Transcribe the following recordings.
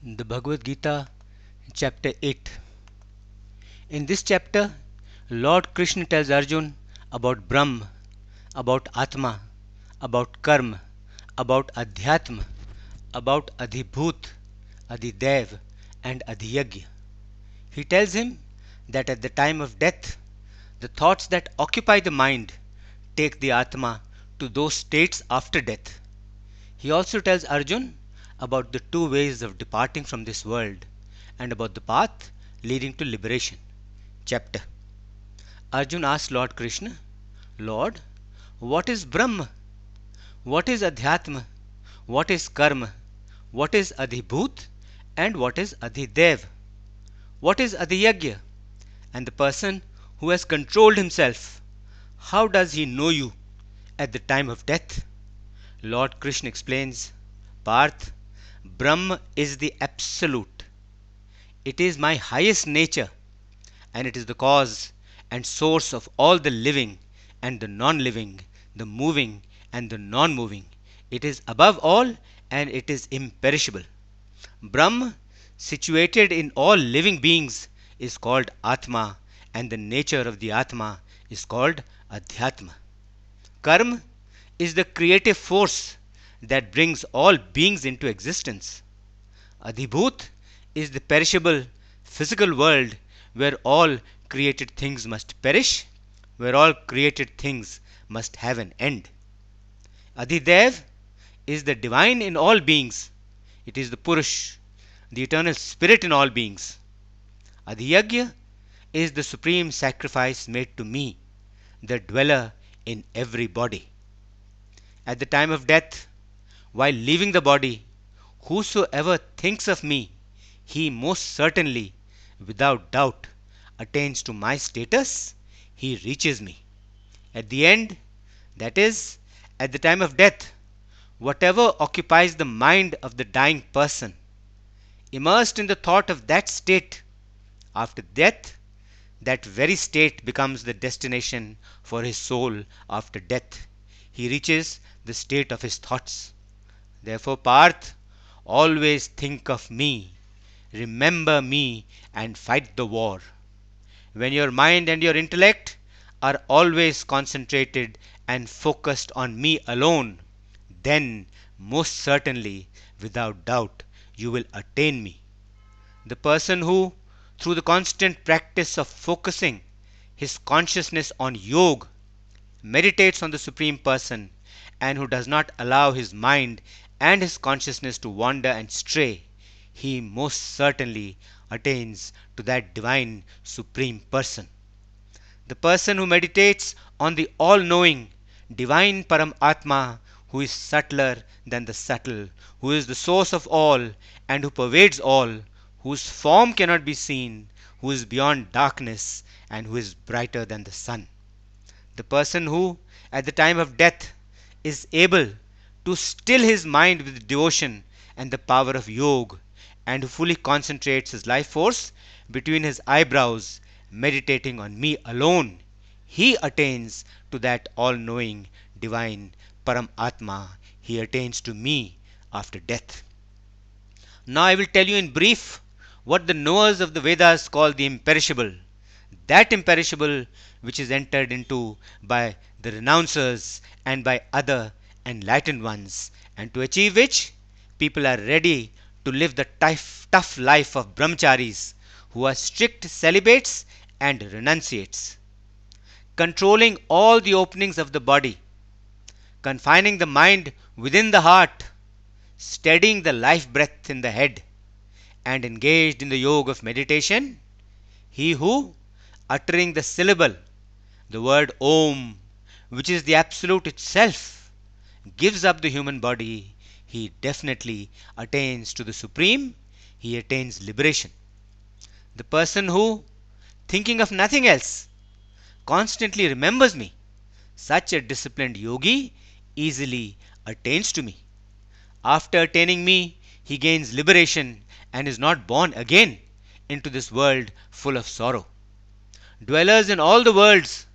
The Bhagavad Gita, Chapter 8. In this chapter, Lord Krishna tells Arjun about Brahm, about Atma, about Karma, about Adhyatma, about Adhibhut, Adhidev, and Adhiyagya. He tells him that at the time of death, the thoughts that occupy the mind take the Atma to those states after death. He also tells Arjun about the two ways of departing from this world and about the path leading to liberation. Chapter. Arjun asks Lord Krishna, Lord, what is Brahma? What is Adhyatma? What is Karma? What is Adhibhut? And what is Adhidev? What is Adhiyagya? And the person who has controlled himself, how does he know you at the time of death? Lord Krishna explains, Parth, Brahma is the absolute. It is my highest nature, and it is the cause and source of all the living and the non-living, the moving and the non-moving. It is above all and it is imperishable. Brahma, situated in all living beings, is called Atma, and the nature of the Atma is called Adhyatma. Karma is the creative force that brings all beings into existence. Adhibhut is the perishable physical world where all created things must perish, where all created things must have an end. Adhidev is the divine in all beings. It is the Purush, the eternal spirit in all beings. Adhiyagya is the supreme sacrifice made to me, the dweller in every body. At the time of death, while leaving the body, whosoever thinks of me, he most certainly, without doubt, attains to my status, he reaches me. At the end, that is, at the time of death, whatever occupies the mind of the dying person, immersed in the thought of that state, after death, that very state becomes the destination for his soul after death. He reaches the state of his thoughts. Therefore, Parth, always think of me, remember me, and fight the war. When your mind and your intellect are always concentrated and focused on me alone, then most certainly, without doubt, you will attain me. The person who, through the constant practice of focusing his consciousness on yoga, meditates on the Supreme Person, and who does not allow his mind and his consciousness to wander and stray, he most certainly attains to that divine Supreme Person. The person who meditates on the all-knowing, divine Paramatma, who is subtler than the subtle, who is the source of all and who pervades all, whose form cannot be seen, who is beyond darkness and who is brighter than the sun. The person who, at the time of death, is able to still his mind with devotion and the power of yoga, and who fully concentrates his life force between his eyebrows, meditating on me alone, he attains to that all-knowing, divine Paramatma. He attains to me after death. Now I will tell you in brief what the knowers of the Vedas call the imperishable, that imperishable which is entered into by the renouncers and by other enlightened ones, and to achieve which people are ready to live the tough life of brahmacharis, who are strict celibates and renunciates, controlling all the openings of the body, confining the mind within the heart, steadying the life breath in the head, and engaged in the yoga of meditation. He who, uttering the syllable, the word Om, which is the Absolute itself, gives up the human body, he definitely attains to the Supreme, he attains liberation. The person who, thinking of nothing else, constantly remembers me, such a disciplined yogi easily attains to me. After attaining me, he gains liberation and is not born again into this world full of sorrow. Dwellers in all the worlds,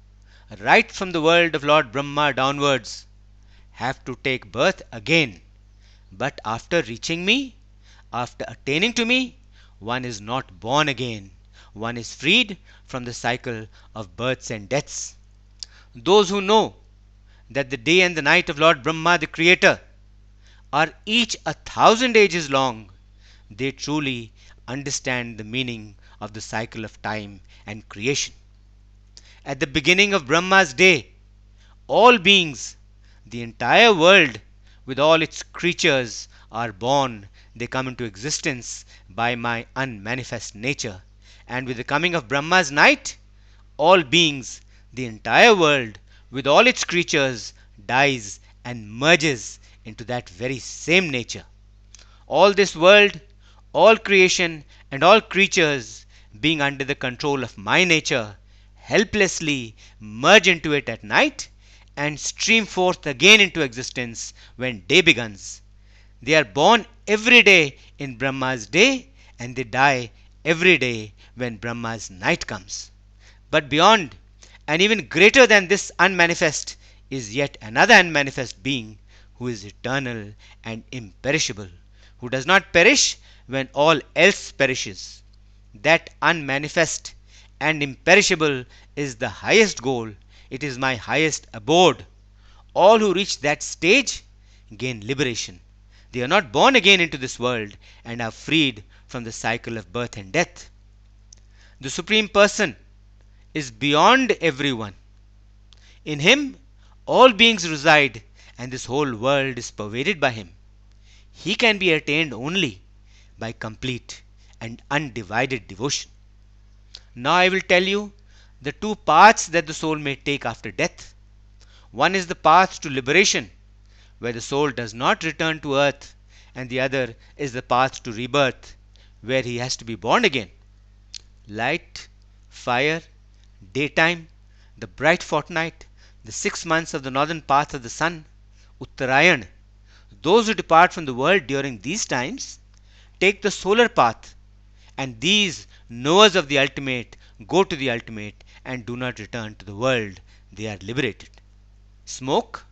right from the world of Lord Brahma downwards, have to take birth again. But after reaching me, After attaining to me, one is not born again. One is freed from the cycle of births and deaths. Those who know that the day and the night of Lord Brahma, the Creator, are each 1,000 ages long, they truly understand the meaning of the cycle of time and creation. At the beginning of Brahma's day, all beings, the entire world with all its creatures are born. They come into existence by my unmanifest nature. And with the coming of Brahma's night, all beings, the entire world with all its creatures dies and merges into that very same nature. All this world, all creation, and all creatures, being under the control of my nature, helplessly merge into it at night and stream forth again into existence when day begins. They are born every day in Brahma's day, and they die every day when Brahma's night comes. But beyond and even greater than this unmanifest is yet another unmanifest being who is eternal and imperishable, who does not perish when all else perishes. That unmanifest and imperishable is the highest goal. It is my highest abode. All who reach that stage gain liberation. They are not born again into this world and are freed from the cycle of birth and death. The Supreme Person is beyond everyone. In Him, all beings reside, and this whole world is pervaded by Him. He can be attained only by complete and undivided devotion. Now I will tell you the two paths that the soul may take after death. One is the path to liberation, where the soul does not return to earth, and the other is the path to rebirth, where he has to be born again. Light, fire, daytime, the bright fortnight, the 6 months of the northern path of the sun, Uttarayan. Those who depart from the world during these times take the solar path, and these knowers of the ultimate go to the ultimate and do not return to the world. They are liberated. Smoke,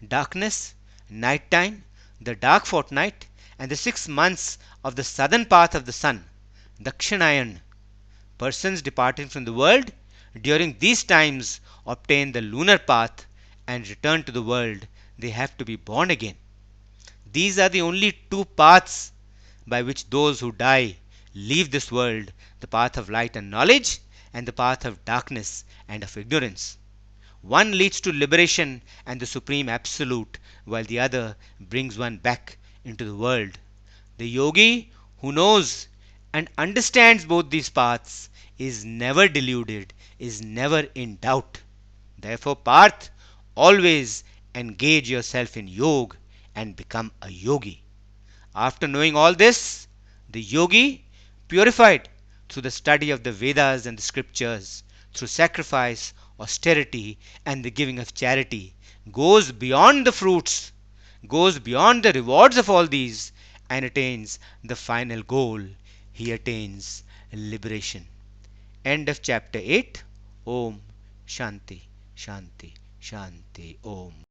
darkness, night time, the dark fortnight, and the 6 months of the southern path of the sun, Dakshinayan. Persons departing from the world during these times obtain the lunar path and return to the world. They have to be born again. These are the only two paths by which those who die leave this world, the path of light and knowledge and the path of darkness and of ignorance. One leads to liberation and the supreme absolute, while the other brings one back into the world. The yogi who knows and understands both these paths is never deluded, is never in doubt. Therefore, Parth, always engage yourself in yoga and become a yogi. After knowing all this, the yogi, purified through the study of the Vedas and the scriptures, through sacrifice, austerity, and the giving of charity, goes beyond the fruits, goes beyond the rewards of all these, and attains the final goal. He attains liberation. End of chapter 8. Om Shanti, Shanti, Shanti. Om.